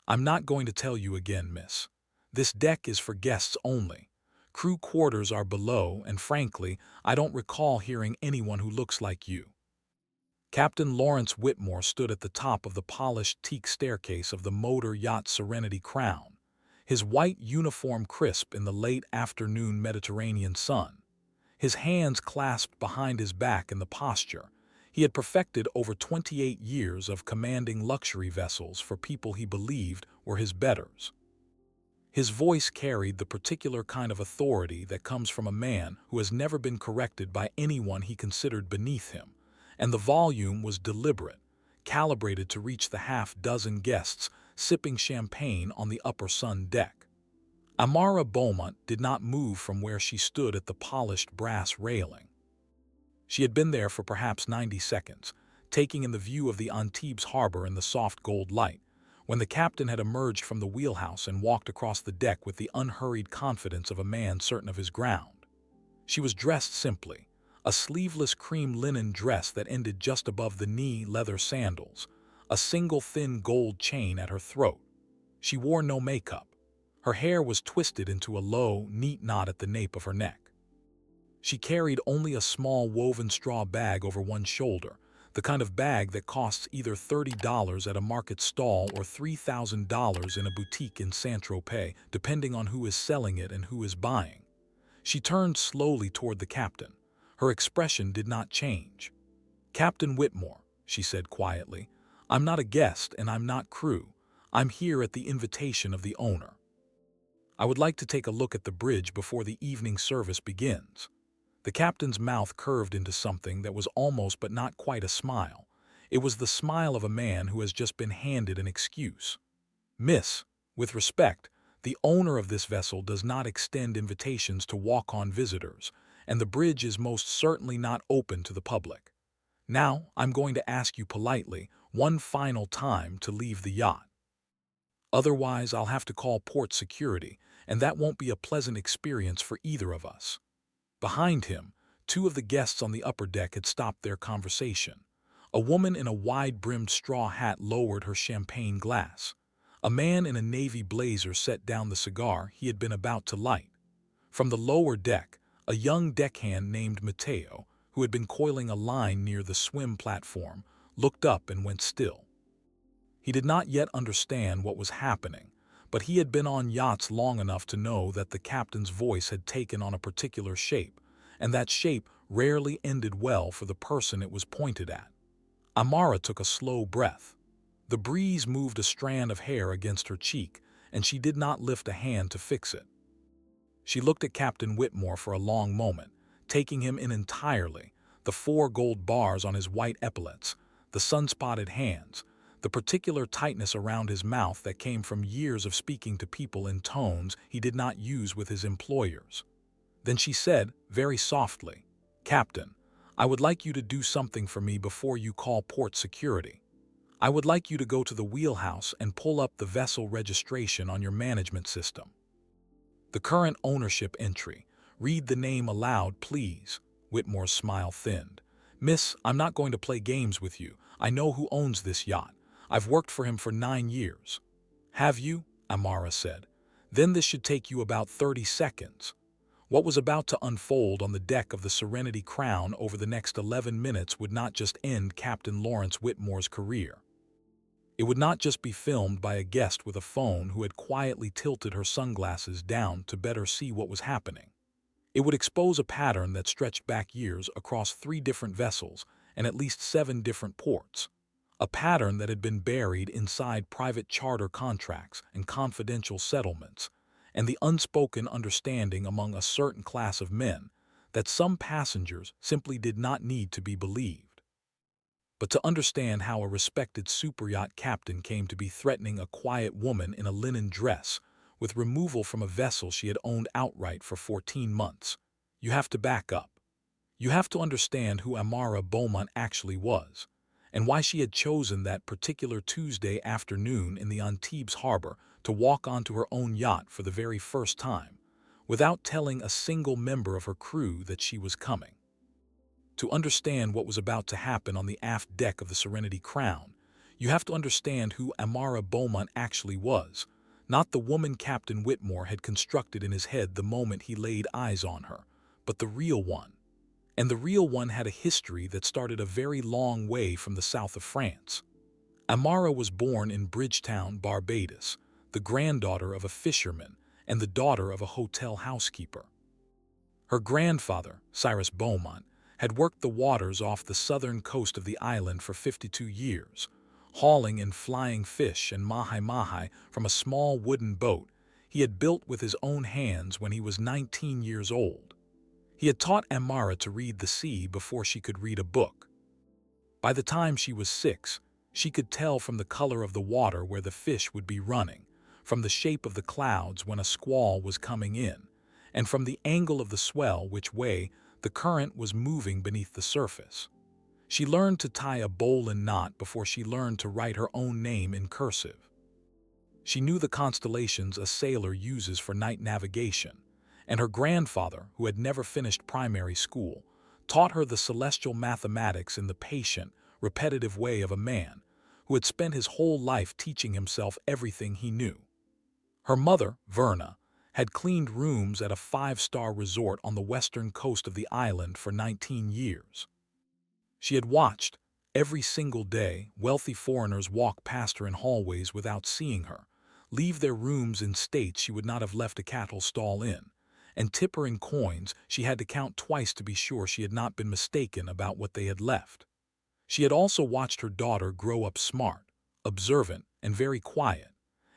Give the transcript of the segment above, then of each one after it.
I'm not going to tell you again, miss. This deck is for guests only. Crew quarters are below, and frankly, I don't recall hearing anyone who looks like you." Captain Lawrence Whitmore stood at the top of the polished teak staircase of the motor yacht Serenity Crown, his white uniform crisp in the late afternoon Mediterranean sun, his hands clasped behind his back in the posture he had perfected over 28 years of commanding luxury vessels for people he believed were his betters. His voice carried the particular kind of authority that comes from a man who has never been corrected by anyone he considered beneath him, and the volume was deliberate, calibrated to reach the half-dozen guests sipping champagne on the upper sun deck. Amara Beaumont did not move from where she stood at the polished brass railing. She had been there for perhaps 90 seconds, taking in the view of the Antibes harbor in the soft gold light, when the captain had emerged from the wheelhouse and walked across the deck with the unhurried confidence of a man certain of his ground. She was dressed simply, a sleeveless cream linen dress that ended just above the knee, leather sandals, a single thin gold chain at her throat. She wore no makeup. Her hair was twisted into a low, neat knot at the nape of her neck. She carried only a small woven straw bag over one shoulder, the kind of bag that costs either $30 at a market stall or $3,000 in a boutique in Saint-Tropez, depending on who is selling it and who is buying. She turned slowly toward the captain. Her expression did not change. "Captain Whitmore," she said quietly, "I'm not a guest and I'm not crew. I'm here at the invitation of the owner. I would like to take a look at the bridge before the evening service begins." The captain's mouth curved into something that was almost but not quite a smile. It was the smile of a man who has just been handed an excuse. "Miss, with respect, the owner of this vessel does not extend invitations to walk-on visitors, and the bridge is most certainly not open to the public. Now, I'm going to ask you politely, one final time, to leave the yacht. Otherwise, I'll have to call port security, and that won't be a pleasant experience for either of us." Behind him, two of the guests on the upper deck had stopped their conversation. A woman in a wide-brimmed straw hat lowered her champagne glass. A man in a navy blazer set down the cigar he had been about to light. From the lower deck, a young deckhand named Matteo, who had been coiling a line near the swim platform, looked up and went still. He did not yet understand what was happening, but he had been on yachts long enough to know that the captain's voice had taken on a particular shape, and that shape rarely ended well for the person it was pointed at. Amara took a slow breath. The breeze moved a strand of hair against her cheek, and she did not lift a hand to fix it. She looked at Captain Whitmore for a long moment, taking him in entirely, the 4 gold bars on his white epaulets, the sun-spotted hands, the particular tightness around his mouth that came from years of speaking to people in tones he did not use with his employers. Then she said, very softly, "Captain, I would like you to do something for me before you call port security. I would like you to go to the wheelhouse and pull up the vessel registration on your management system. The current ownership entry. Read the name aloud, please." Whitmore's smile thinned. "Miss, I'm not going to play games with you. I know who owns this yacht. I've worked for him for 9 years. "Have you?" Amara said. "Then this should take you about 30 seconds. What was about to unfold on the deck of the Serenity Crown over the next 11 minutes would not just end Captain Lawrence Whitmore's career. It would not just be filmed by a guest with a phone who had quietly tilted her sunglasses down to better see what was happening. It would expose a pattern that stretched back years across 3 different vessels and at least 7 different ports. A pattern that had been buried inside private charter contracts and confidential settlements, and the unspoken understanding among a certain class of men that some passengers simply did not need to be believed. But to understand how a respected superyacht captain came to be threatening a quiet woman in a linen dress with removal from a vessel she had owned outright for 14 months, you have to back up. You have to understand who Amara Beaumont actually was, and why she had chosen that particular Tuesday afternoon in the Antibes harbor to walk onto her own yacht for the very first time, without telling a single member of her crew that she was coming. To understand what was about to happen on the aft deck of the Serenity Crown, You have to understand who Amara Beaumont actually was, not the woman Captain Whitmore had constructed in his head the moment he laid eyes on her, but the real one. And the real one had a history that started a very long way from the south of France. Amara was born in Bridgetown, Barbados, the granddaughter of a fisherman and the daughter of a hotel housekeeper. Her grandfather, Cyrus Beaumont, had worked the waters off the southern coast of the island for 52 years, hauling and flying fish and mahi-mahi from a small wooden boat he had built with his own hands when he was 19 years old. He had taught Amara to read the sea before she could read a book. By the time she was 6, she could tell from the color of the water where the fish would be running, from the shape of the clouds when a squall was coming in, and from the angle of the swell which way the current was moving beneath the surface. She learned to tie a bowline knot before she learned to write her own name in cursive. She knew the constellations a sailor uses for night navigation, and her grandfather, who had never finished primary school, taught her the celestial mathematics in the patient, repetitive way of a man who had spent his whole life teaching himself everything he knew. Her mother, Verna, had cleaned rooms at a 5-star resort on the western coast of the island for 19 years. She had watched, every single day, wealthy foreigners walk past her in hallways without seeing her, leave their rooms in states she would not have left a cattle stall in, and tip her in coins she had to count twice to be sure she had not been mistaken about what they had left. She had also watched her daughter grow up smart, observant, and very quiet,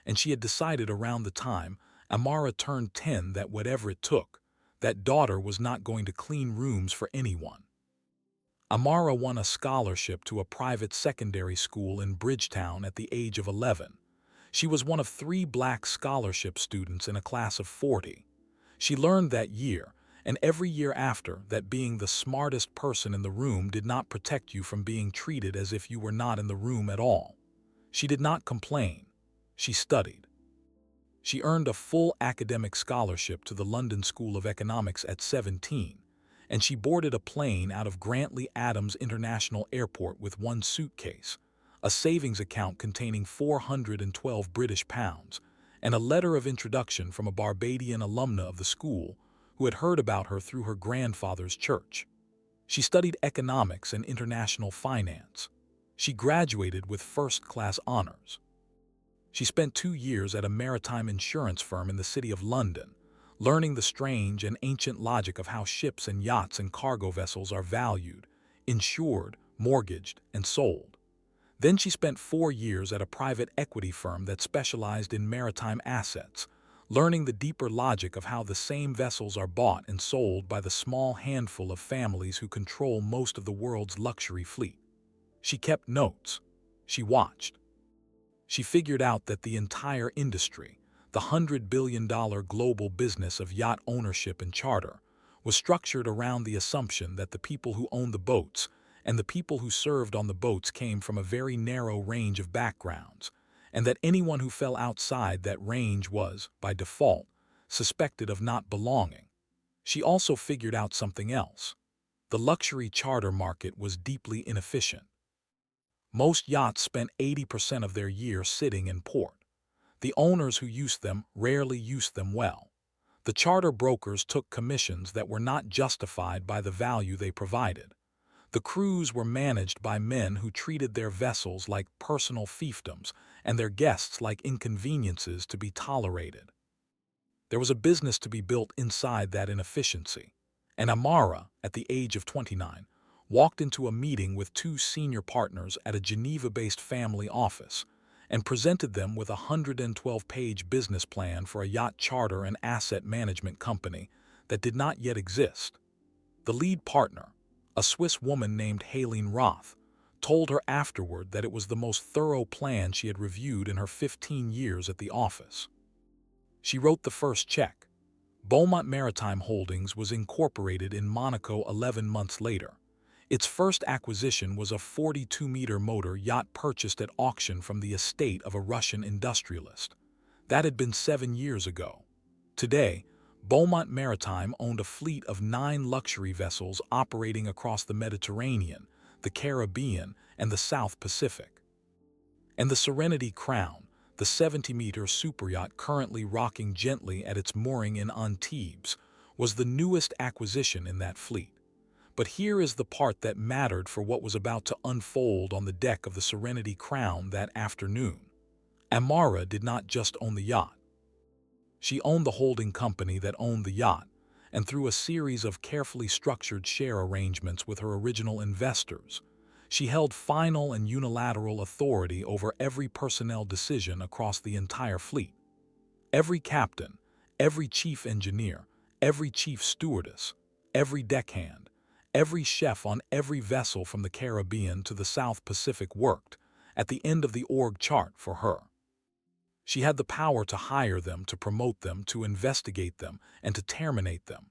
and she had decided around the time Amara turned 10 that whatever it took, that daughter was not going to clean rooms for anyone. Amara won a scholarship to a private secondary school in Bridgetown at the age of 11. She was one of 3 black scholarship students in a class of 40. She learned that year, and every year after, that being the smartest person in the room did not protect you from being treated as if you were not in the room at all. She did not complain. She studied. She earned a full academic scholarship to the London School of Economics at 17, and she boarded a plane out of Grantley Adams International Airport with 1 suitcase, a savings account containing 412 British pounds, and a letter of introduction from a Barbadian alumna of the school who had heard about her through her grandfather's church. She studied economics and international finance. She graduated with first-class honors. She spent 2 years at a maritime insurance firm in the city of London, learning the strange and ancient logic of how ships and yachts and cargo vessels are valued, insured, mortgaged, and sold. Then she spent 4 years at a private equity firm that specialized in maritime assets, learning the deeper logic of how the same vessels are bought and sold by the small handful of families who control most of the world's luxury fleet. She kept notes. She watched. She figured out that the entire industry, the $100 billion global business of yacht ownership and charter, was structured around the assumption that the people who owned the boats and the people who served on the boats came from a very narrow range of backgrounds, and that anyone who fell outside that range was, by default, suspected of not belonging. She also figured out something else. The luxury charter market was deeply inefficient. Most yachts spent 80% of their year sitting in port. The owners who used them rarely used them well. The charter brokers took commissions that were not justified by the value they provided. The crews were managed by men who treated their vessels like personal fiefdoms and their guests like inconveniences to be tolerated. There was a business to be built inside that inefficiency, and Amara, at the age of 29, walked into a meeting with 2 senior partners at a Geneva-based family office and presented them with a 112-page business plan for a yacht charter and asset management company that did not yet exist. The lead partner, a Swiss woman named Helene Roth, told her afterward that it was the most thorough plan she had reviewed in her 15 years at the office. She wrote the first check. Beaumont Maritime Holdings was incorporated in Monaco 11 months later. Its first acquisition was a 42-meter motor yacht purchased at auction from the estate of a Russian industrialist. That had been 7 years ago. Today, Beaumont Maritime owned a fleet of 9 luxury vessels operating across the Mediterranean, the Caribbean, and the South Pacific. And the Serenity Crown, the 70-meter superyacht currently rocking gently at its mooring in Antibes, was the newest acquisition in that fleet. But here is the part that mattered for what was about to unfold on the deck of the Serenity Crown that afternoon. Amara did not just own the yacht. She owned the holding company that owned the yacht, and through a series of carefully structured share arrangements with her original investors, she held final and unilateral authority over every personnel decision across the entire fleet. Every captain, every chief engineer, every chief stewardess, every deckhand, every chef on every vessel from the Caribbean to the South Pacific worked, at the end of the org chart, for her. She had the power to hire them, to promote them, to investigate them, and to terminate them.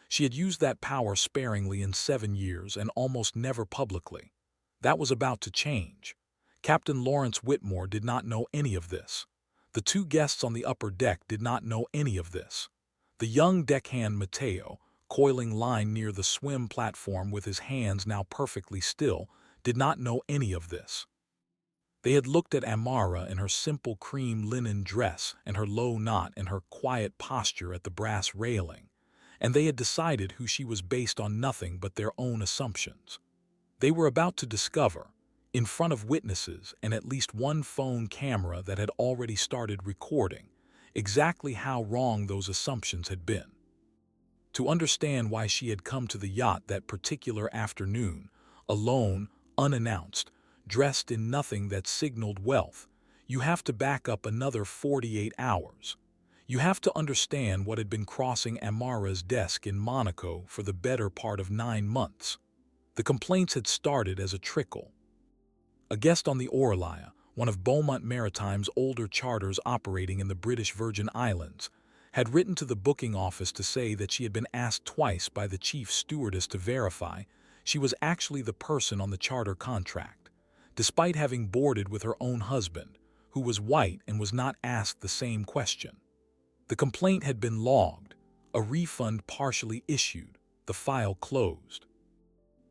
She had used that power sparingly in 7 years and almost never publicly. That was about to change. Captain Lawrence Whitmore did not know any of this. The two guests on the upper deck did not know any of this. The young deckhand Mateo, coiling line near the swim platform with his hands now perfectly still, did not know any of this. They had looked at Amara in her simple cream linen dress and her low knot and her quiet posture at the brass railing, and they had decided who she was based on nothing but their own assumptions. They were about to discover, in front of witnesses and at least one phone camera that had already started recording, exactly how wrong those assumptions had been. To understand why she had come to the yacht that particular afternoon, alone, unannounced, dressed in nothing that signaled wealth, you have to back up another 48 hours. You have to understand what had been crossing Amara's desk in Monaco for the better part of 9 months. The complaints had started as a trickle. A guest on the Aurelia, one of Beaumont Maritime's older charters operating in the British Virgin Islands, had written to the booking office to say that she had been asked twice by the chief stewardess to verify she was actually the person on the charter contract, despite having boarded with her own husband, who was white and was not asked the same question. The complaint had been logged, a refund partially issued, the file closed.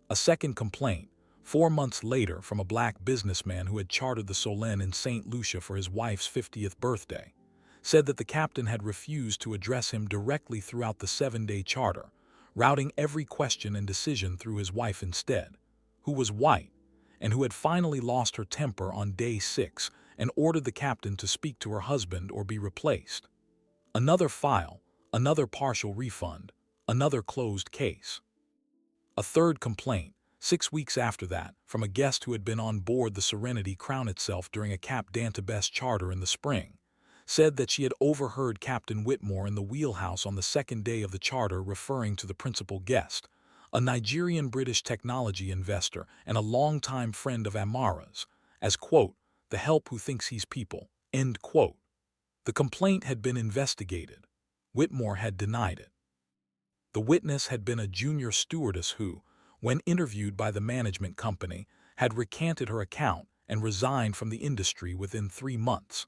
A second complaint, 4 months later, from a black businessman who had chartered the Solène in St. Lucia for his wife's 50th birthday, said that the captain had refused to address him directly throughout the 7-day charter, routing every question and decision through his wife instead, who was white, and who had finally lost her temper on day 6 and ordered the captain to speak to her husband or be replaced. Another file, another partial refund, another closed case. A third complaint, 6 weeks after that, from a guest who had been on board the Serenity Crown itself during a Cap d'Antibes charter in the spring, said that she had overheard Captain Whitmore in the wheelhouse on the 2nd day of the charter referring to the principal guest, a Nigerian British technology investor and a longtime friend of Amara's, as, quote, the help who thinks he's people, end quote. The complaint had been investigated. Whitmore had denied it. The witness had been a junior stewardess who, when interviewed by the management company, had recanted her account and resigned from the industry within 3 months.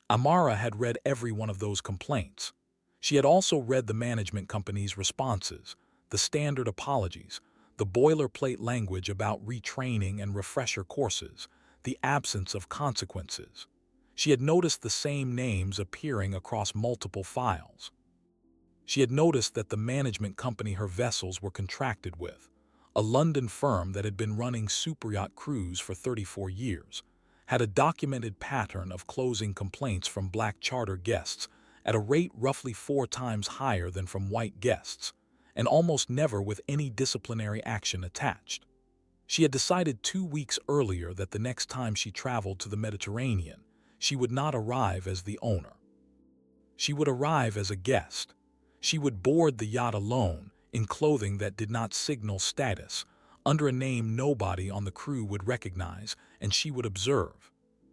Amara had read every one of those complaints. She had also read the management company's responses, the standard apologies, the boilerplate language about retraining and refresher courses, the absence of consequences. She had noticed the same names appearing across multiple files. She had noticed that the management company her vessels were contracted with, a London firm that had been running superyacht crews for 34 years, had a documented pattern of closing complaints from black charter guests at a rate roughly 4 times higher than from white guests, and almost never with any disciplinary action attached. She had decided 2 weeks earlier that the next time she traveled to the Mediterranean, she would not arrive as the owner. She would arrive as a guest. She would board the yacht alone, in clothing that did not signal status, under a name nobody on the crew would recognize, and she would observe.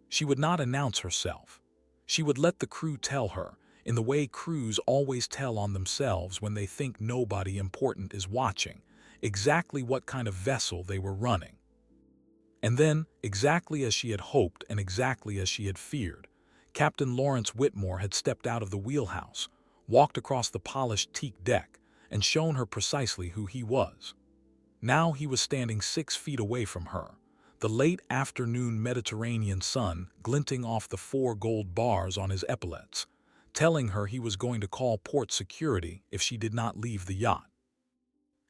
She would not announce herself. She would let the crew tell her, in the way crews always tell on themselves when they think nobody important is watching, exactly what kind of vessel they were running. And then, exactly as she had hoped and exactly as she had feared, Captain Lawrence Whitmore had stepped out of the wheelhouse, walked across the polished teak deck, and shown her precisely who he was. Now he was standing 6 feet away from her, the the late afternoon Mediterranean sun glinting off the 4 gold bars on his epaulets, telling her he was going to call port security if she did not leave the yacht.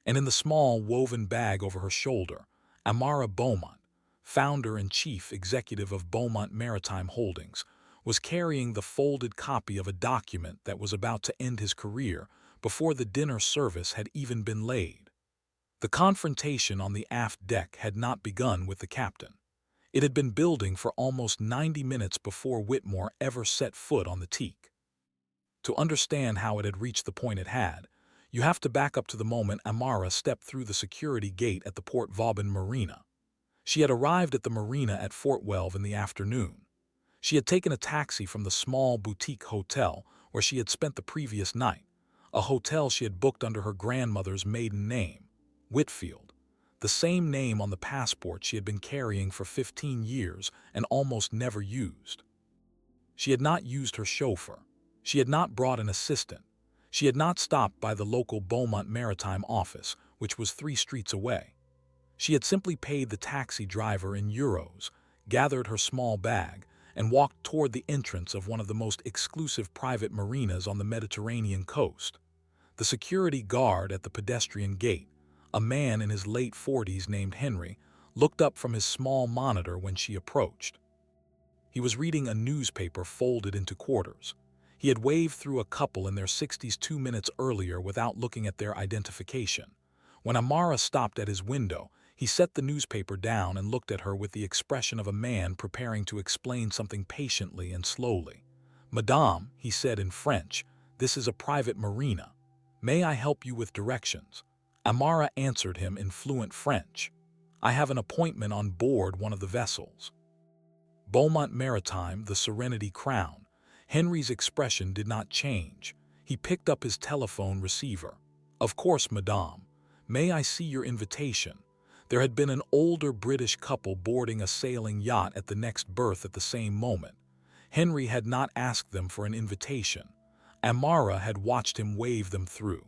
And in the small woven bag over her shoulder, Amara Beaumont, founder and chief executive of Beaumont Maritime Holdings, was carrying the folded copy of a document that was about to end his career before the dinner service had even been laid. The confrontation on the aft deck had not begun with the captain. It had been building for almost 90 minutes before Whitmore ever set foot on the teak. To understand how it had reached the point it had, you have to back up to the moment Amara stepped through the security gate at the Port Vauban Marina. She had arrived at the marina at Fort Welve in the afternoon. She had taken a taxi from the small boutique hotel where she had spent the previous night, a hotel she had booked under her grandmother's maiden name, Whitfield, the same name on the passport she had been carrying for 15 years and almost never used. She had not used her chauffeur. She had not brought an assistant. She had not stopped by the local Beaumont Maritime office, which was 3 streets away. She had simply paid the taxi driver in euros, gathered her small bag, and walked toward the entrance of one of the most exclusive private marinas on the Mediterranean coast. The security guard at the pedestrian gate, a man in his late 40s named Henry, looked up from his small monitor when she approached. He was reading a newspaper folded into quarters. He had waved through a couple in their 60s 2 minutes earlier without looking at their identification. When Amara stopped at his window, he set the newspaper down and looked at her with the expression of a man preparing to explain something patiently and slowly. "Madame," he said in French, "this is a private marina. May I help you with directions?" Amara answered him in fluent French. "I have an appointment on board one of the vessels." Beaumont Maritime, the Serenity Crown. Henry's expression did not change. He picked up his telephone receiver. "Of course, madame. May I see your invitation?" There had been an older British couple boarding a sailing yacht at the next berth at the same moment. Henry had not asked them for an invitation. Amara had watched him wave them through.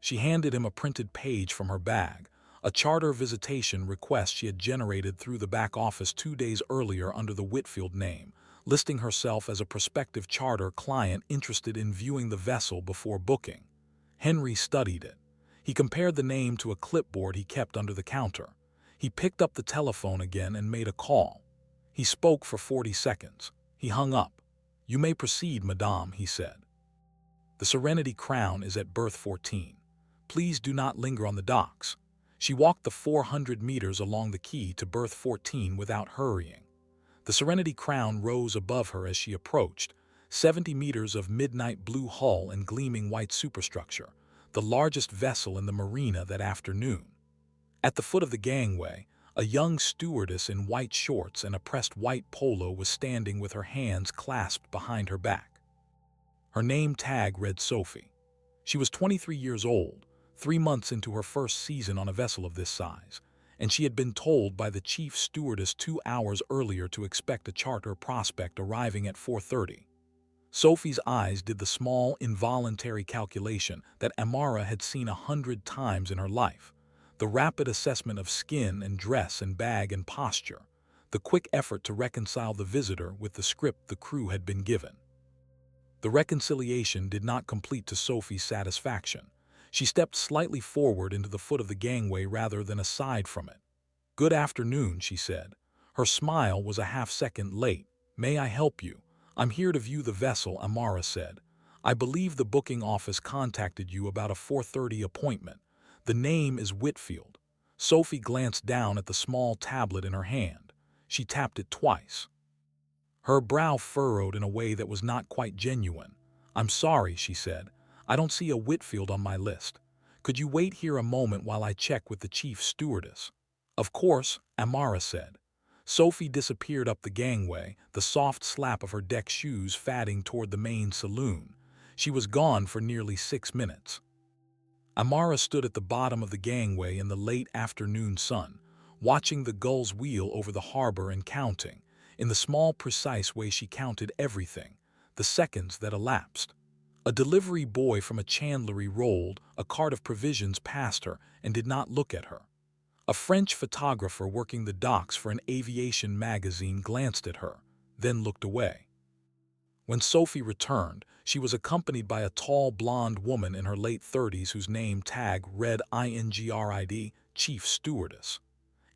She handed him a printed page from her bag, a charter visitation request she had generated through the back office 2 days earlier under the Whitfield name, listing herself as a prospective charter client interested in viewing the vessel before booking. Henry studied it. He compared the name to a clipboard he kept under the counter. He picked up the telephone again and made a call. He spoke for 40 seconds. He hung up. "You may proceed, madame," he said. "The Serenity Crown is at berth 14. Please do not linger on the docks." She walked the 400 meters along the quay to berth 14 without hurrying. The Serenity Crown rose above her as she approached, 70 meters of midnight blue hull and gleaming white superstructure, the largest vessel in the marina that afternoon. At the foot of the gangway, a young stewardess in white shorts and a pressed white polo was standing with her hands clasped behind her back. Her name tag read Sophie. She was 23 years old, 3 months into her first season on a vessel of this size, and she had been told by the chief stewardess 2 hours earlier to expect a charter prospect arriving at 4:30. Sophie's eyes did the small, involuntary calculation that Amara had seen 100 times in her life, the rapid assessment of skin and dress and bag and posture, the quick effort to reconcile the visitor with the script the crew had been given. The reconciliation did not complete to Sophie's satisfaction. She stepped slightly forward into the foot of the gangway rather than aside from it. "Good afternoon," she said. Her smile was a half-second late. "May I help you?" "I'm here to view the vessel," Amara said. "I believe the booking office contacted you about a 4:30 appointment. The name is Whitfield." Sophie glanced down at the small tablet in her hand. She tapped it twice. Her brow furrowed in a way that was not quite genuine. "I'm sorry," she said. "I don't see a Whitfield on my list. Could you wait here a moment while I check with the chief stewardess?" "Of course," Amara said. Sophie disappeared up the gangway, the soft slap of her deck shoes fatting toward the main saloon. She was gone for nearly 6 minutes. Amara stood at the bottom of the gangway in the late afternoon sun, watching the gulls wheel over the harbor and counting, in the small, precise way she counted everything, the seconds that elapsed. A delivery boy from a chandlery rolled a cart of provisions past her and did not look at her. A French photographer working the docks for an aviation magazine glanced at her, then looked away. When Sophie returned, she was accompanied by a tall blonde woman in her late 30s whose name tag read INGRID, Chief Stewardess.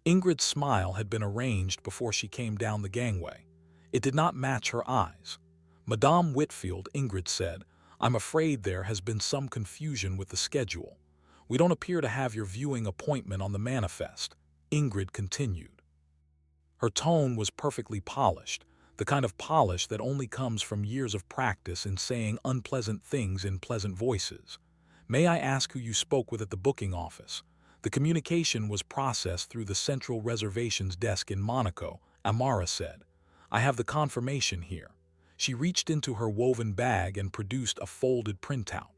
Ingrid's smile had been arranged before she came down the gangway. It did not match her eyes. "Madame Whitfield," Ingrid said, "I'm afraid there has been some confusion with the schedule. We don't appear to have your viewing appointment on the manifest," Ingrid continued. Her tone was perfectly polished, the kind of polish that only comes from years of practice in saying unpleasant things in pleasant voices. "May I ask who you spoke with at the booking office?" "The communication was processed through the central reservations desk in Monaco," Amara said. "I have the confirmation here." She reached into her woven bag and produced a folded printout.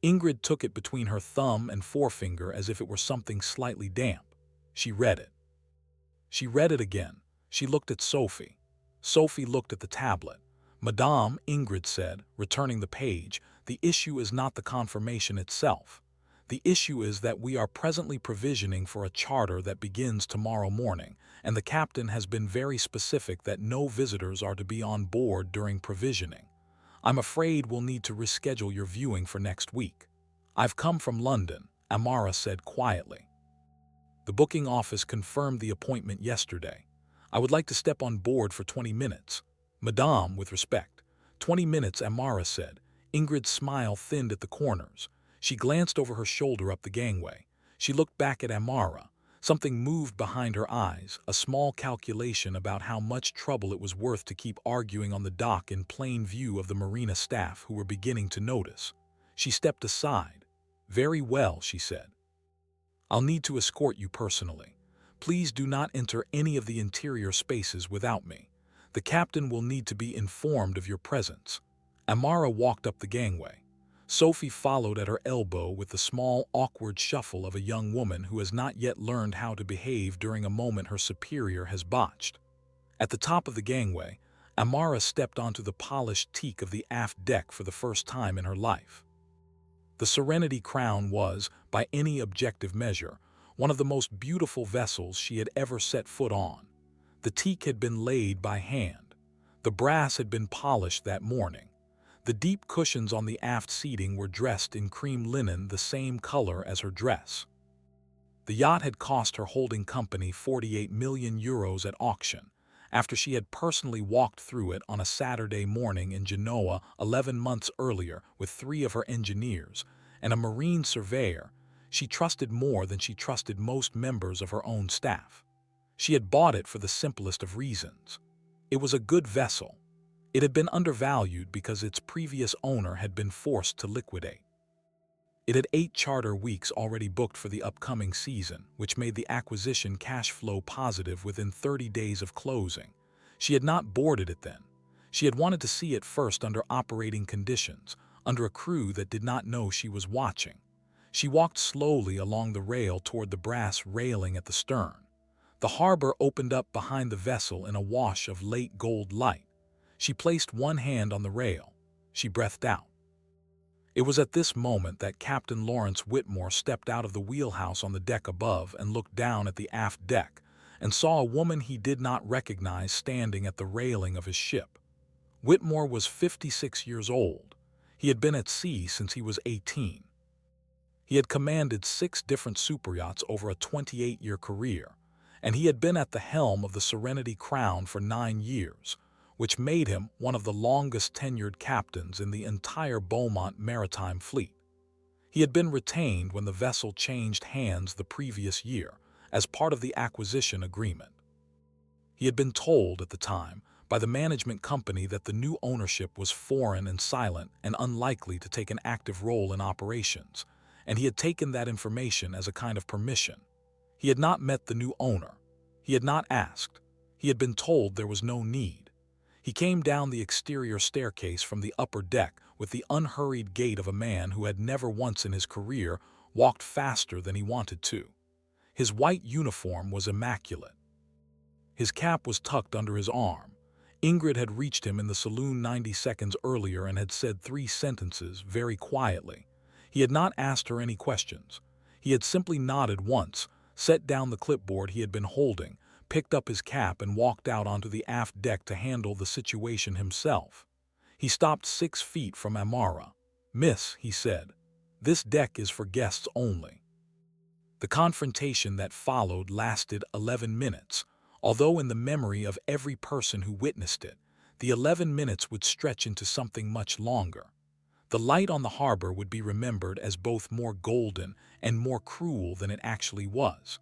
Ingrid took it between her thumb and forefinger as if it were something slightly damp. She read it. She read it again. She looked at Sophie. Sophie looked at the tablet. "Madame," Ingrid said, returning the page, "the issue is not the confirmation itself. The issue is that we are presently provisioning for a charter that begins tomorrow morning, and the captain has been very specific that no visitors are to be on board during provisioning. I'm afraid we'll need to reschedule your viewing for next week." "I've come from London," Amara said quietly. "The booking office confirmed the appointment yesterday. I would like to step on board for 20 minutes. "Madame, with respect." 20 minutes, Amara said. Ingrid's smile thinned at the corners. She glanced over her shoulder up the gangway. She looked back at Amara. Something moved behind her eyes, a small calculation about how much trouble it was worth to keep arguing on the dock in plain view of the marina staff who were beginning to notice. She stepped aside. "Very well," she said. "I'll need to escort you personally. Please do not enter any of the interior spaces without me. The captain will need to be informed of your presence." Amara walked up the gangway. Sophie followed at her elbow with the small, awkward shuffle of a young woman who has not yet learned how to behave during a moment her superior has botched. At the top of the gangway, Amara stepped onto the polished teak of the aft deck for the first time in her life. The Serenity Crown was, by any objective measure, one of the most beautiful vessels she had ever set foot on. The teak had been laid by hand. The brass had been polished that morning. The deep cushions on the aft seating were dressed in cream linen the same color as her dress. The yacht had cost her holding company 48 million euros at auction, after she had personally walked through it on a Saturday morning in Genoa 11 months earlier with 3 of her engineers and a marine surveyor. She trusted more than she trusted most members of her own staff. She had bought it for the simplest of reasons. It was a good vessel. It had been undervalued because its previous owner had been forced to liquidate. It had 8 charter weeks already booked for the upcoming season, which made the acquisition cash flow positive within 30 days of closing. She had not boarded it then. She had wanted to see it first under operating conditions, under a crew that did not know she was watching. She walked slowly along the rail toward the brass railing at the stern. The harbor opened up behind the vessel in a wash of late gold light. She placed one hand on the rail. She breathed out. It was at this moment that Captain Lawrence Whitmore stepped out of the wheelhouse on the deck above and looked down at the aft deck and saw a woman he did not recognize standing at the railing of his ship. Whitmore was 56 years old. He had been at sea since he was 18. He had commanded 6 different superyachts over a 28-year career, and he had been at the helm of the Serenity Crown for 9 years, which made him one of the longest-tenured captains in the entire Beaumont maritime fleet. He had been retained when the vessel changed hands the previous year as part of the acquisition agreement. He had been told at the time by the management company that the new ownership was foreign and silent and unlikely to take an active role in operations, and he had taken that information as a kind of permission. He had not met the new owner. He had not asked. He had been told there was no need. He came down the exterior staircase from the upper deck with the unhurried gait of a man who had never once in his career walked faster than he wanted to. His white uniform was immaculate. His cap was tucked under his arm. Ingrid had reached him in the saloon 90 seconds earlier and had said 3 sentences very quietly. He had not asked her any questions. He had simply nodded once, set down the clipboard he had been holding, picked up his cap and walked out onto the aft deck to handle the situation himself. He stopped 6 feet from Amara. "Miss," he said, "this deck is for guests only." The confrontation that followed lasted 11 minutes, although in the memory of every person who witnessed it, the 11 minutes would stretch into something much longer. The light on the harbor would be remembered as both more golden and more cruel than it actually was.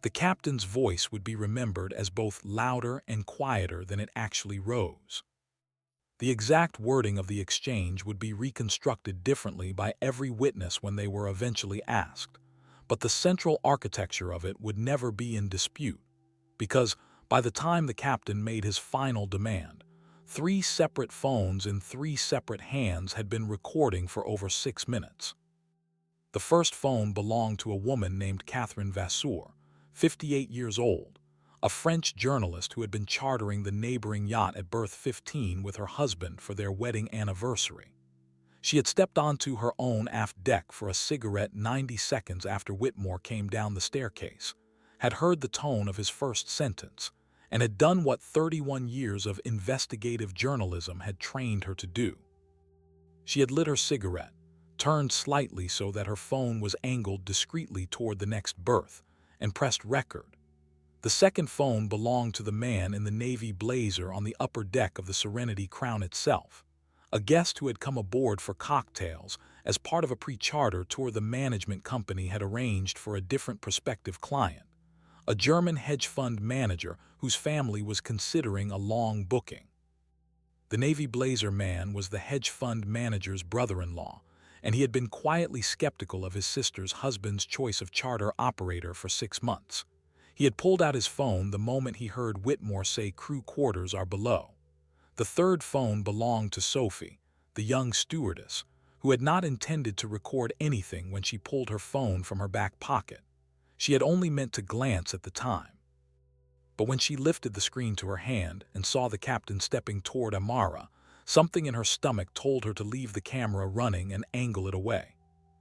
The captain's voice would be remembered as both louder and quieter than it actually rose. The exact wording of the exchange would be reconstructed differently by every witness when they were eventually asked, but the central architecture of it would never be in dispute, because by the time the captain made his final demand, 3 separate phones in 3 separate hands had been recording for over 6 minutes. The first phone belonged to a woman named Catherine Vasseur, 58 years old, a French journalist who had been chartering the neighboring yacht at berth 15 with her husband for their wedding anniversary. She had stepped onto her own aft deck for a cigarette 90 seconds after Whitmore came down the staircase, had heard the tone of his first sentence, and had done what 31 years of investigative journalism had trained her to do. She had lit her cigarette, turned slightly so that her phone was angled discreetly toward the next berth, and pressed record. The second phone belonged to the man in the navy blazer on the upper deck of the Serenity Crown itself, a guest who had come aboard for cocktails as part of a pre-charter tour the management company had arranged for a different prospective client, a German hedge fund manager whose family was considering a long booking. The navy blazer man was the hedge fund manager's brother-in-law, and he had been quietly skeptical of his sister's husband's choice of charter operator for 6 months. He had pulled out his phone the moment he heard Whitmore say crew quarters are below. The third phone belonged to Sophie, the young stewardess, who had not intended to record anything when she pulled her phone from her back pocket. She had only meant to glance at the time. But when she lifted the screen to her hand and saw the captain stepping toward Amara, something in her stomach told her to leave the camera running and angle it away.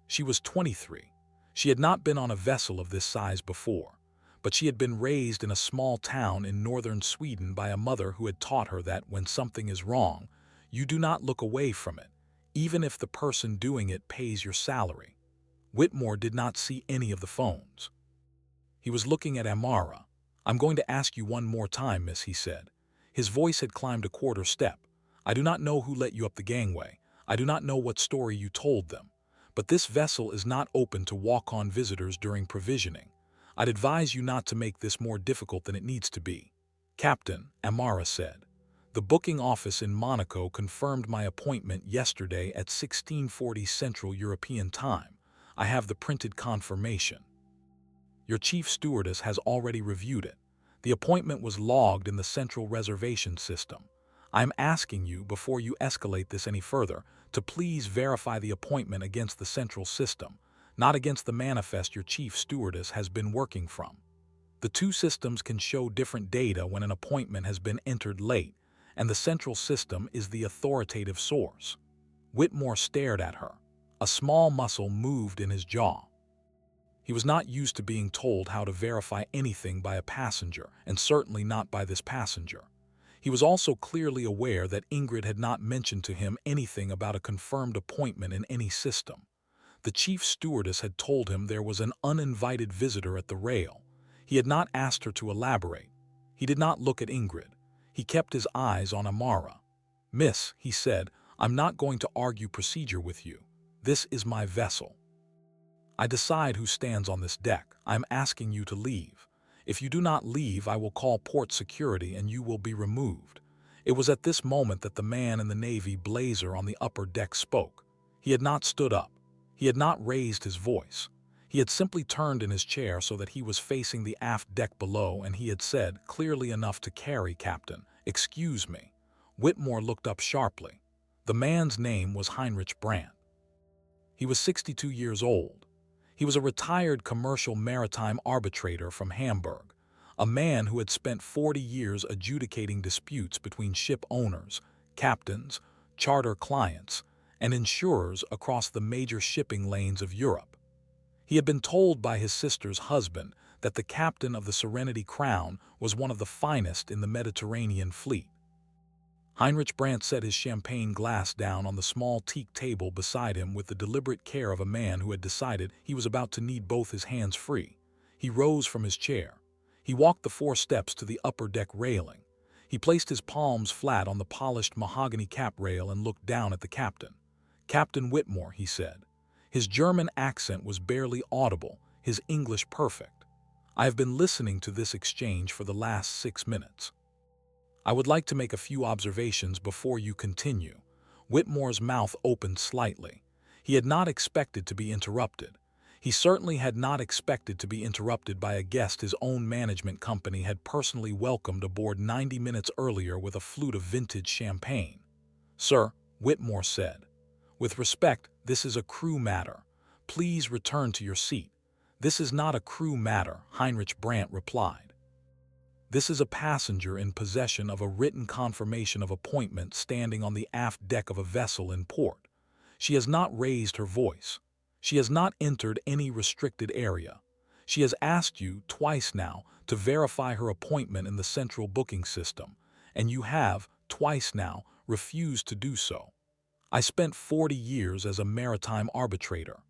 She was 23. She had not been on a vessel of this size before, but she had been raised in a small town in northern Sweden by a mother who had taught her that when something is wrong, you do not look away from it, even if the person doing it pays your salary. Whitmore did not see any of the phones. He was looking at Amara. "I'm going to ask you one more time, miss," he said. His voice had climbed a quarter step. "I do not know who let you up the gangway. I do not know what story you told them. But this vessel is not open to walk-on visitors during provisioning. I'd advise you not to make this more difficult than it needs to be." "Captain," Amara said, "the booking office in Monaco confirmed my appointment yesterday at 1640 Central European Time. I have the printed confirmation. Your chief stewardess has already reviewed it. The appointment was logged in the central reservation system. I am asking you, before you escalate this any further, to please verify the appointment against the central system, not against the manifest your chief stewardess has been working from. The two systems can show different data when an appointment has been entered late, and the central system is the authoritative source." Whitmore stared at her. A small muscle moved in his jaw. He was not used to being told how to verify anything by a passenger, and certainly not by this passenger. He was also clearly aware that Ingrid had not mentioned to him anything about a confirmed appointment in any system. The chief stewardess had told him there was an uninvited visitor at the rail. He had not asked her to elaborate. He did not look at Ingrid. He kept his eyes on Amara. "Miss," he said, "I'm not going to argue procedure with you. This is my vessel. I decide who stands on this deck. I am asking you to leave. If you do not leave, I will call port security and you will be removed." It was at this moment that the man in the navy blazer on the upper deck spoke. He had not stood up. He had not raised his voice. He had simply turned in his chair so that he was facing the aft deck below, and he had said, clearly enough to carry, "Captain, excuse me." Whitmore looked up sharply. The man's name was Heinrich Brandt. He was 62 years old. He was a retired commercial maritime arbitrator from Hamburg, a man who had spent 40 years adjudicating disputes between ship owners, captains, charter clients, and insurers across the major shipping lanes of Europe. He had been told by his sister's husband that the captain of the Serenity Crown was one of the finest in the Mediterranean fleet. Heinrich Brandt set his champagne glass down on the small teak table beside him with the deliberate care of a man who had decided he was about to need both his hands free. He rose from his chair. He walked the 4 steps to the upper deck railing. He placed his palms flat on the polished mahogany cap rail and looked down at the captain. "Captain Whitmore," he said. His German accent was barely audible, his English perfect. "I have been listening to this exchange for the last 6 minutes. I would like to make a few observations before you continue." Whitmore's mouth opened slightly. He had not expected to be interrupted. He certainly had not expected to be interrupted by a guest his own management company had personally welcomed aboard 90 minutes earlier with a flute of vintage champagne. "Sir," Whitmore said, "with respect, this is a crew matter. Please return to your seat." "This is not a crew matter," Heinrich Brandt replied. "This is a passenger in possession of a written confirmation of appointment standing on the aft deck of a vessel in port. She has not raised her voice. She has not entered any restricted area. She has asked you twice now to verify her appointment in the central booking system, and you have, twice now, refused to do so. I spent 40 years as a maritime arbitrator.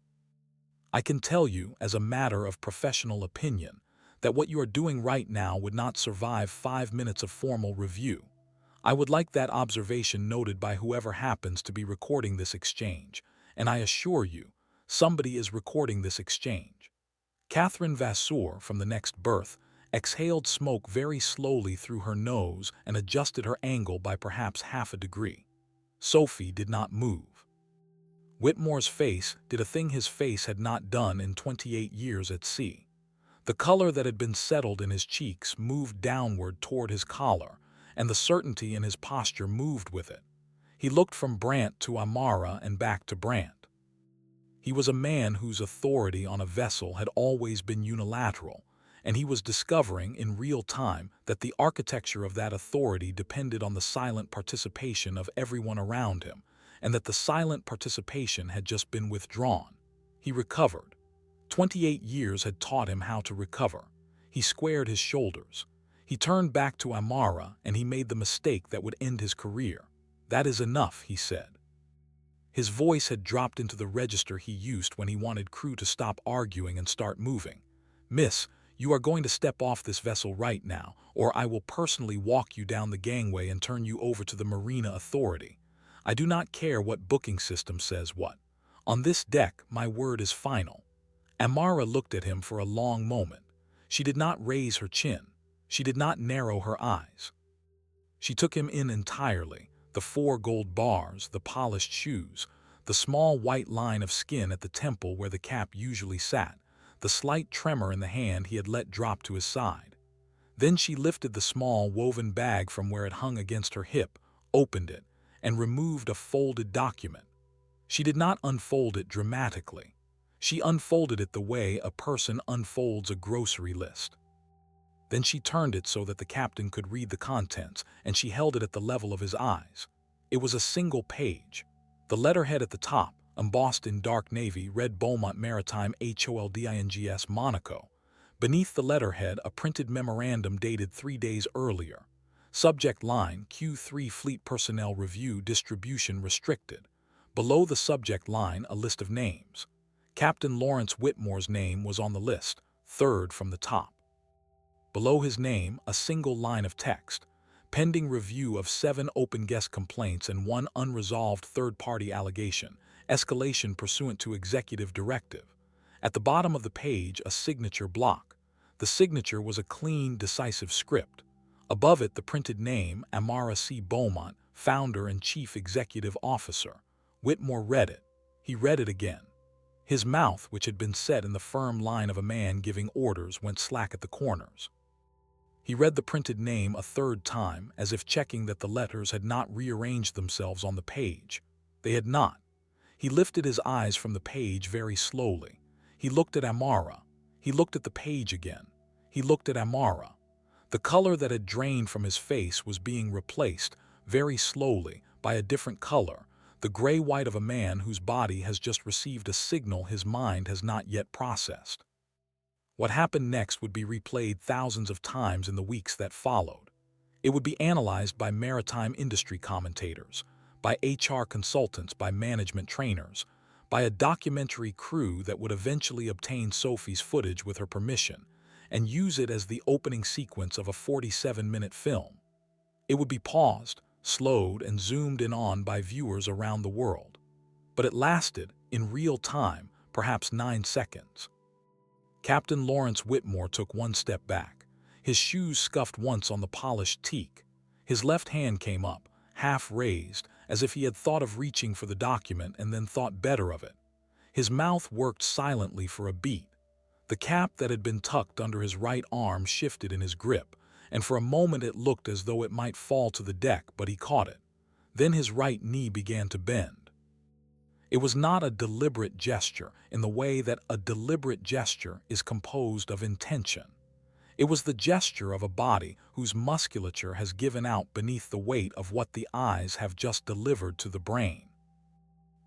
I can tell you, as a matter of professional opinion, that what you are doing right now would not survive 5 minutes of formal review. I would like that observation noted by whoever happens to be recording this exchange, and I assure you, somebody is recording this exchange." Catherine Vasseur, from the next berth, exhaled smoke very slowly through her nose and adjusted her angle by perhaps half a degree. Sophie did not move. Whitmore's face did a thing his face had not done in 28 years at sea. The color that had been settled in his cheeks moved downward toward his collar, and the certainty in his posture moved with it. He looked from Brandt to Amara and back to Brandt. He was a man whose authority on a vessel had always been unilateral, and he was discovering in real time that the architecture of that authority depended on the silent participation of everyone around him, and that the silent participation had just been withdrawn. He recovered. 28 years had taught him how to recover. He squared his shoulders. He turned back to Amara, and he made the mistake that would end his career. "That is enough," he said. His voice had dropped into the register he used when he wanted crew to stop arguing and start moving. "Miss, you are going to step off this vessel right now, or I will personally walk you down the gangway and turn you over to the Marina Authority. I do not care what booking system says what. On this deck, my word is final." Amara looked at him for a long moment. She did not raise her chin. She did not narrow her eyes. She took him in entirely, the 4 gold bars, the polished shoes, the small white line of skin at the temple where the cap usually sat, the slight tremor in the hand he had let drop to his side. Then she lifted the small woven bag from where it hung against her hip, opened it, and removed a folded document. She did not unfold it dramatically. She unfolded it the way a person unfolds a grocery list. Then she turned it so that the captain could read the contents, and she held it at the level of his eyes. It was a single page. The letterhead at the top, embossed in dark navy, read Beaumont Maritime Holdings Monaco. Beneath the letterhead, a printed memorandum dated 3 days earlier. Subject line, Q3 Fleet Personnel Review Distribution Restricted. Below the subject line, a list of names. Captain Lawrence Whitmore's name was on the list, 3rd from the top. Below his name, a single line of text. Pending review of 7 open guest complaints and 1 unresolved third-party allegation. Escalation pursuant to executive directive. At the bottom of the page, a signature block. The signature was a clean, decisive script. Above it, the printed name, Amara C. Beaumont, founder and chief executive officer. Whitmore read it. He read it again. His mouth, which had been set in the firm line of a man giving orders, went slack at the corners. He read the printed name a 3rd time, as if checking that the letters had not rearranged themselves on the page. They had not. He lifted his eyes from the page very slowly. He looked at Amara. He looked at the page again. He looked at Amara. The color that had drained from his face was being replaced, very slowly, by a different color, the gray-white of a man whose body has just received a signal his mind has not yet processed. What happened next would be replayed thousands of times in the weeks that followed. It would be analyzed by maritime industry commentators, by HR consultants, by management trainers, by a documentary crew that would eventually obtain Sophie's footage with her permission and use it as the opening sequence of a 47-minute film. It would be paused, slowed, and zoomed in on by viewers around the world. But it lasted, in real time, perhaps 9 seconds. Captain Lawrence Whitmore took one step back. His shoes scuffed once on the polished teak. His left hand came up, half raised, as if he had thought of reaching for the document and then thought better of it. His mouth worked silently for a beat. The cap that had been tucked under his right arm shifted in his grip, and for a moment it looked as though it might fall to the deck, but he caught it. Then his right knee began to bend. It was not a deliberate gesture in the way that a deliberate gesture is composed of intention. It was the gesture of a body whose musculature has given out beneath the weight of what the eyes have just delivered to the brain.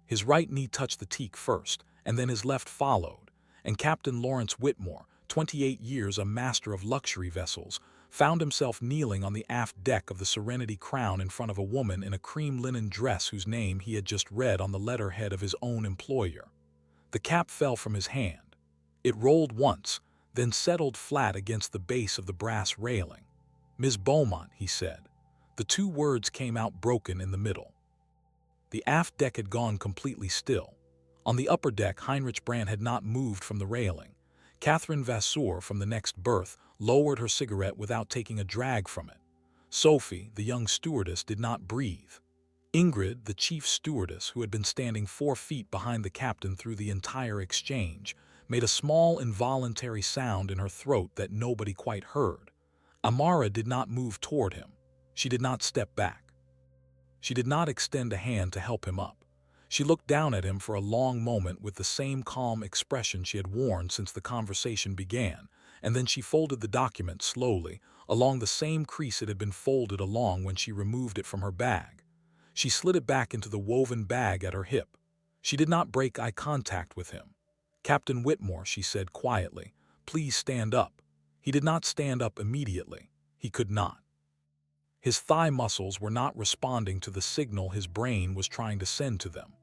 His right knee touched the teak first, and then his left followed, and Captain Lawrence Whitmore, 28 years a master of luxury vessels, found himself kneeling on the aft deck of the Serenity Crown in front of a woman in a cream linen dress whose name he had just read on the letterhead of his own employer. The cap fell from his hand. It rolled once, then settled flat against the base of the brass railing. "Ms. Beaumont," he said. The two words came out broken in the middle. The aft deck had gone completely still. On the upper deck, Heinrich Brandt had not moved from the railing. Catherine Vasseur, from the next berth, lowered her cigarette without taking a drag from it. Sophie, the young stewardess, did not breathe. Ingrid, the chief stewardess, who had been standing 4 feet behind the captain through the entire exchange, made a small involuntary sound in her throat that nobody quite heard. Amara did not move toward him. She did not step back. She did not extend a hand to help him up. She looked down at him for a long moment with the same calm expression she had worn since the conversation began, and then she folded the document slowly, along the same crease it had been folded along when she removed it from her bag. She slid it back into the woven bag at her hip. She did not break eye contact with him. "Captain Whitmore," she said quietly, "please stand up." He did not stand up immediately. He could not. His thigh muscles were not responding to the signal his brain was trying to send to them.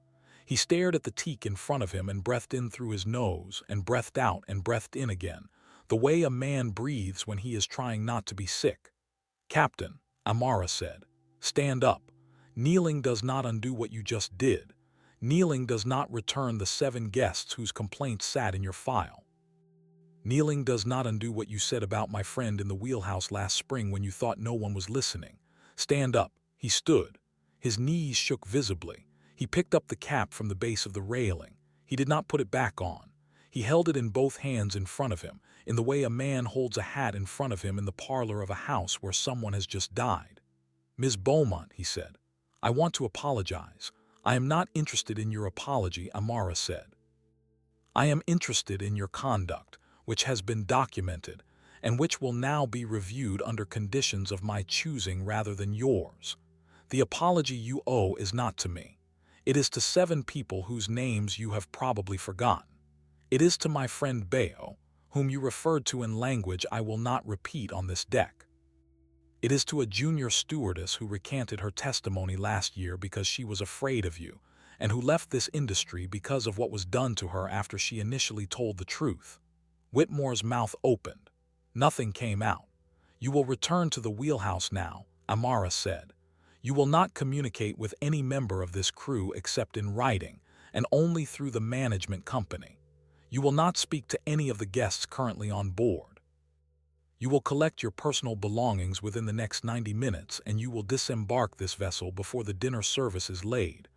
He stared at the teak in front of him and breathed in through his nose and breathed out and breathed in again, the way a man breathes when he is trying not to be sick. "Captain," Amara said, "stand up. Kneeling does not undo what you just did. Kneeling does not return the 7 guests whose complaints sat in your file. Kneeling does not undo what you said about my friend in the wheelhouse last spring when you thought no one was listening. Stand up." He stood. His knees shook visibly. He picked up the cap from the base of the railing. He did not put it back on. He held it in both hands in front of him, in the way a man holds a hat in front of him in the parlor of a house where someone has just died. "Ms. Beaumont," he said, "I want to apologize." "I am not interested in your apology," Amara said. "I am interested in your conduct, which has been documented, and which will now be reviewed under conditions of my choosing rather than yours. The apology you owe is not to me. It is to 7 people whose names you have probably forgotten. It is to my friend Bayo, whom you referred to in language I will not repeat on this deck. It is to a junior stewardess who recanted her testimony last year because she was afraid of you, and who left this industry because of what was done to her after she initially told the truth." Whitmore's mouth opened. Nothing came out. "You will return to the wheelhouse now," Amara said. "You will not communicate with any member of this crew except in writing, and only through the management company. You will not speak to any of the guests currently on board. You will collect your personal belongings within the next 90 minutes, and you will disembark this vessel before the dinner service is laid.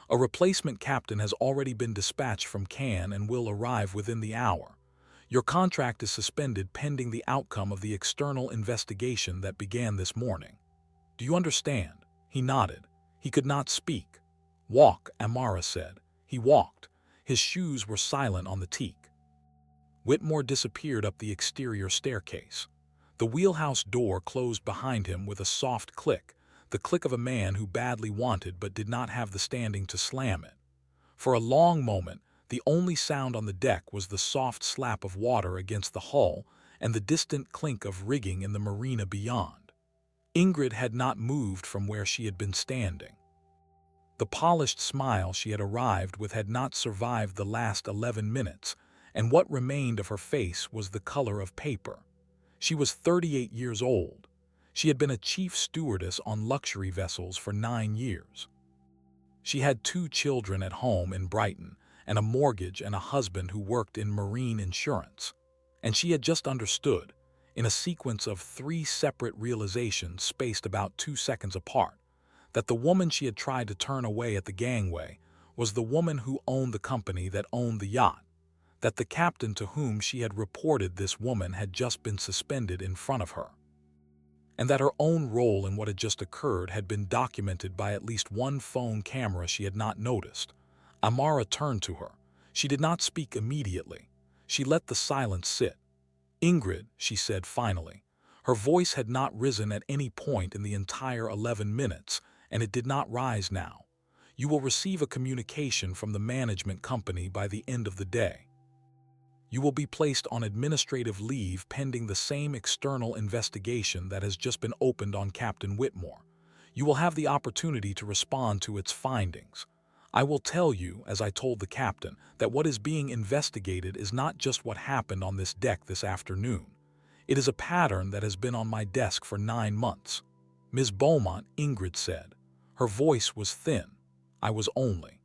A replacement captain has already been dispatched from Cannes and will arrive within the hour. Your contract is suspended pending the outcome of the external investigation that began this morning. Do you understand?" He nodded. He could not speak. "Walk," Amara said. He walked. His shoes were silent on the teak. Whitmore disappeared up the exterior staircase. The wheelhouse door closed behind him with a soft click, the click of a man who badly wanted but did not have the standing to slam it. For a long moment, The only sound on the deck was the soft slap of water against the hull and the distant clink of rigging in the marina beyond. Ingrid had not moved from where she had been standing. The polished smile she had arrived with had not survived the last 11 minutes, and what remained of her face was the color of paper. She was 38 years old. She had been a chief stewardess on luxury vessels for 9 years. She had 2 children at home in Brighton, and a mortgage and a husband who worked in marine insurance. And she had just understood, in a sequence of 3 separate realizations spaced about 2 seconds apart, that the woman she had tried to turn away at the gangway was the woman who owned the company that owned the yacht, that the captain to whom she had reported this woman had just been suspended in front of her, and that her own role in what had just occurred had been documented by at least one phone camera she had not noticed. Amara turned to her. She did not speak immediately. She let the silence sit. "Ingrid," she said finally. Her voice had not risen at any point in the entire 11 minutes, and it did not rise now. "You will receive a communication from the management company by the end of the day. You will be placed on administrative leave pending the same external investigation that has just been opened on Captain Whitmore. You will have the opportunity to respond to its findings. I will tell you, as I told the captain, that what is being investigated is not just what happened on this deck this afternoon. It is a pattern that has been on my desk for 9 months. Ms. Beaumont," Ingrid said. Her voice was thin. "I was only—"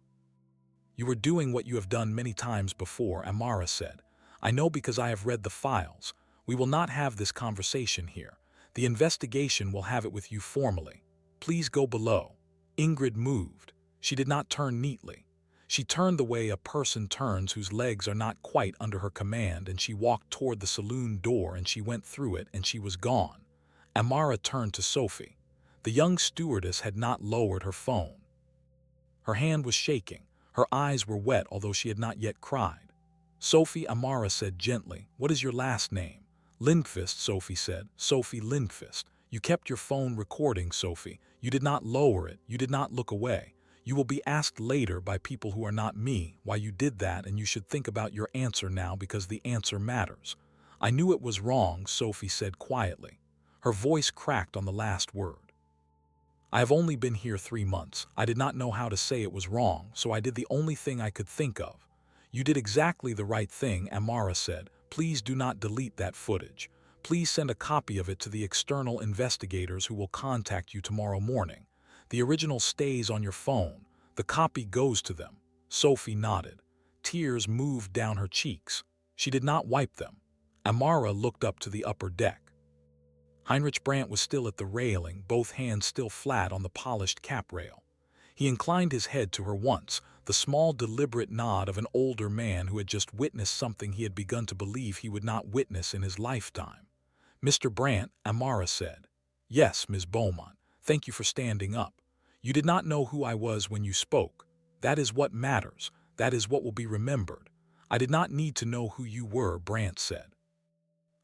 "You were doing what you have done many times before," Amara said. "I know because I have read the files. We will not have this conversation here. The investigation will have it with you formally. Please go below." Ingrid moved. She did not turn neatly. She turned the way a person turns whose legs are not quite under her command, and she walked toward the saloon door, and she went through it, and she was gone. Amara turned to Sophie. The young stewardess had not lowered her phone. Her hand was shaking. Her eyes were wet, although she had not yet cried. "Sophie," Amara said gently, "what is your last name?" "Lindqvist," Sophie said. "Sophie Lindqvist. You kept your phone recording, Sophie. You did not lower it. You did not look away. You will be asked later by people who are not me why you did that, and you should think about your answer now because the answer matters." "I knew it was wrong," Sophie said quietly. Her voice cracked on the last word. "I have only been here 3 months. I did not know how to say it was wrong, so I did the only thing I could think of." "You did exactly the right thing," Amara said. "Please do not delete that footage. Please send a copy of it to the external investigators who will contact you tomorrow morning. The original stays on your phone. The copy goes to them." Sophie nodded. Tears moved down her cheeks. She did not wipe them. Amara looked up to the upper deck. Heinrich Brandt was still at the railing, both hands still flat on the polished cap rail. He inclined his head to her once, the small deliberate nod of an older man who had just witnessed something he had begun to believe he would not witness in his lifetime. "Mr. Brandt," Amara said. "Yes, Ms. Beaumont. Thank you for standing up. You did not know who I was when you spoke. That is what matters. That is what will be remembered." "I did not need to know who you were," Brandt said.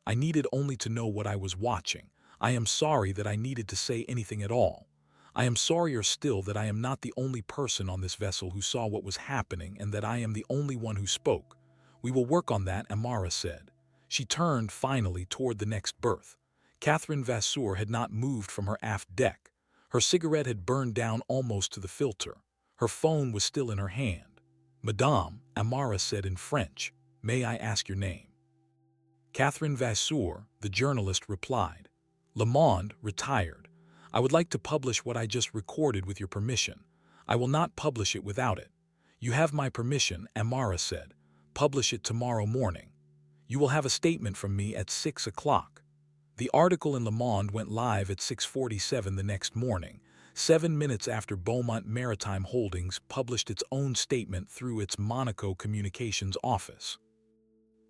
"I needed only to know what I was watching. I am sorry that I needed to say anything at all. I am sorrier still that I am not the only person on this vessel who saw what was happening and that I am the only one who spoke. We will work on that," Amara said. She turned finally toward the next berth. Catherine Vasseur had not moved from her aft deck. Her cigarette had burned down almost to the filter. Her phone was still in her hand. "Madame," Amara said in French, "may I ask your name?" Catherine Vasseur, the journalist, replied. "Le Monde, retired. I would like to publish what I just recorded with your permission. I will not publish it without it." "You have my permission," Amara said. "Publish it tomorrow morning. You will have a statement from me at 6 o'clock." The article in Le Monde went live at 6:47 the next morning, 7 minutes after Beaumont Maritime Holdings published its own statement through its Monaco communications office.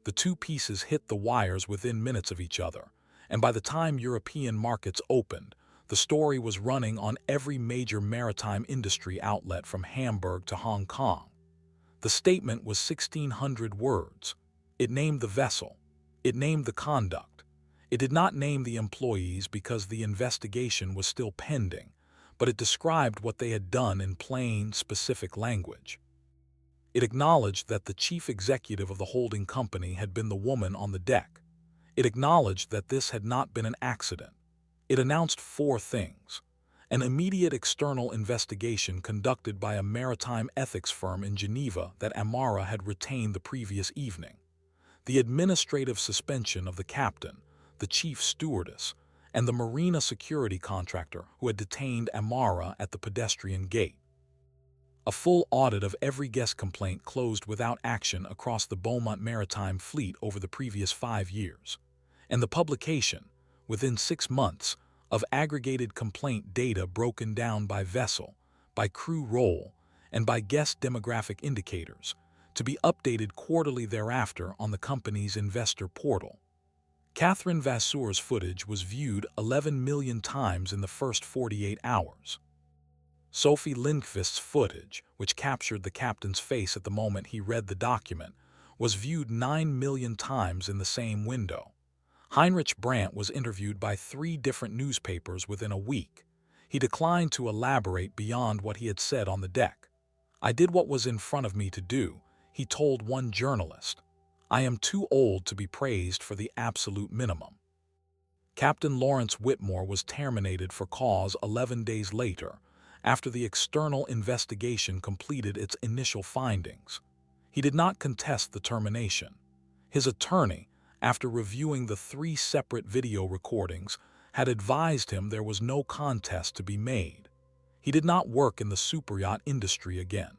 The 2 pieces hit the wires within minutes of each other, and by the time European markets opened, the story was running on every major maritime industry outlet from Hamburg to Hong Kong. The statement was 1,600 words. It named the vessel. It named the conduct. It did not name the employees because the investigation was still pending, but it described what they had done in plain, specific language. It acknowledged that the chief executive of the holding company had been the woman on the deck. It acknowledged that this had not been an accident. It announced four things: an immediate external investigation conducted by a maritime ethics firm in Geneva that Amara had retained the previous evening, the administrative suspension of the captain, the chief stewardess, and the marina security contractor who had detained Amara at the pedestrian gate. A full audit of every guest complaint closed without action across the Beaumont Maritime fleet over the previous 5 years, and the publication, within 6 months, of aggregated complaint data broken down by vessel, by crew role, and by guest demographic indicators, to be updated quarterly thereafter on the company's investor portal. Catherine Vasseur's footage was viewed 11 million times in the first 48 hours. Sophie Lindqvist's footage, which captured the captain's face at the moment he read the document, was viewed 9 million times in the same window. Heinrich Brandt was interviewed by 3 different newspapers within a week. He declined to elaborate beyond what he had said on the deck. "I did what was in front of me to do," he told one journalist. "I am too old to be praised for the absolute minimum." Captain Lawrence Whitmore was terminated for cause 11 days later, after the external investigation completed its initial findings. He did not contest the termination. His attorney, after reviewing the 3 separate video recordings, had advised him there was no contest to be made. He did not work in the superyacht industry again.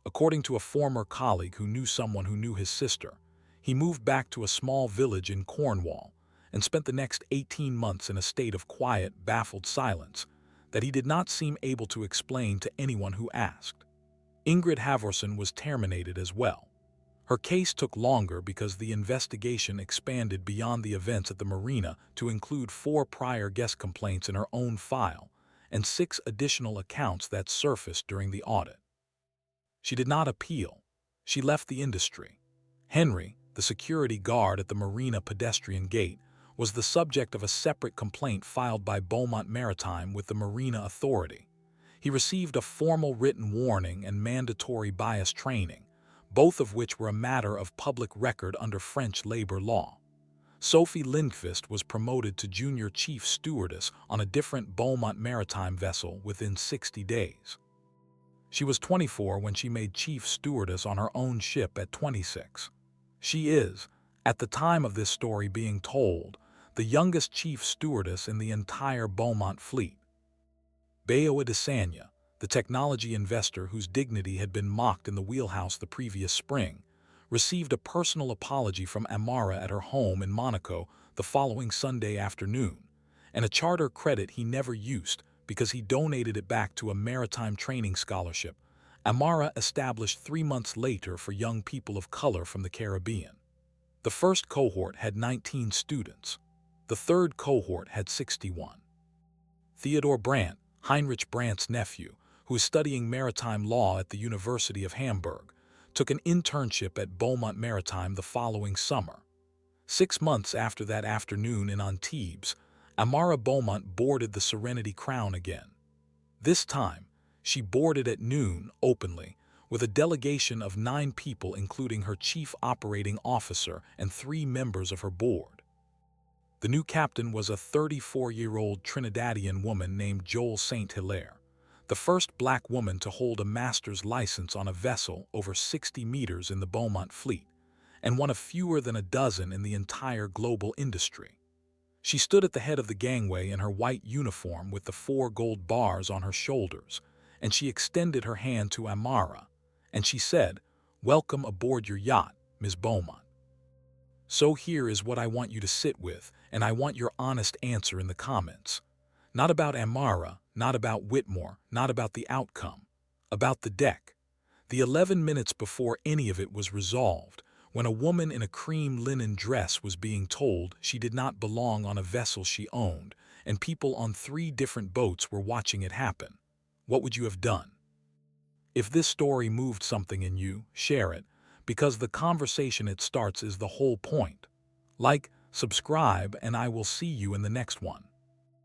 According to a former colleague who knew someone who knew his sister, he moved back to a small village in Cornwall and spent the next 18 months in a state of quiet, baffled silence that he did not seem able to explain to anyone who asked. Ingrid Halvorsen was terminated as well. Her case took longer because the investigation expanded beyond the events at the marina to include 4 prior guest complaints in her own file and 6 additional accounts that surfaced during the audit. She did not appeal. She left the industry. Henry, the security guard at the marina pedestrian gate, was the subject of a separate complaint filed by Beaumont Maritime with the Marina Authority. He received a formal written warning and mandatory bias training, both of which were a matter of public record under French labor law. Sophie Lindqvist was promoted to junior chief stewardess on a different Beaumont Maritime vessel within 60 days. She was 24 when she made chief stewardess on her own ship at 26. She is, at the time of this story being told, the youngest chief stewardess in the entire Beaumont fleet. Bayo Adesanya, the technology investor whose dignity had been mocked in the wheelhouse the previous spring, received a personal apology from Amara at her home in Monaco the following Sunday afternoon, and a charter credit he never used because he donated it back to a maritime training scholarship Amara established 3 months later for young people of color from the Caribbean. The first cohort had 19 students. The third cohort had 61. Theodore Brandt, Heinrich Brandt's nephew, who is studying maritime law at the University of Hamburg, took an internship at Beaumont Maritime the following summer. 6 months after that afternoon in Antibes, Amara Beaumont boarded the Serenity Crown again. This time, she boarded at noon, openly, with a delegation of 9 people including her chief operating officer and 3 members of her board. The new captain was a 34-year-old Trinidadian woman named Joel St. Hilaire, the first black woman to hold a master's license on a vessel over 60 meters in the Beaumont fleet, and one of fewer than a dozen in the entire global industry. She stood at the head of the gangway in her white uniform with the 4 gold bars on her shoulders, and she extended her hand to Amara, and she said, "Welcome aboard your yacht, Ms. Beaumont. So here is what I want you to sit with, and I want your honest answer in the comments. Not about Amara, not about Whitmore, not about the outcome. About the deck. The 11 minutes before any of it was resolved, when a woman in a cream linen dress was being told she did not belong on a vessel she owned, and people on 3 different boats were watching it happen. What would you have done? If this story moved something in you, share it, because the conversation it starts is the whole point. Like, subscribe, and I will see you in the next one.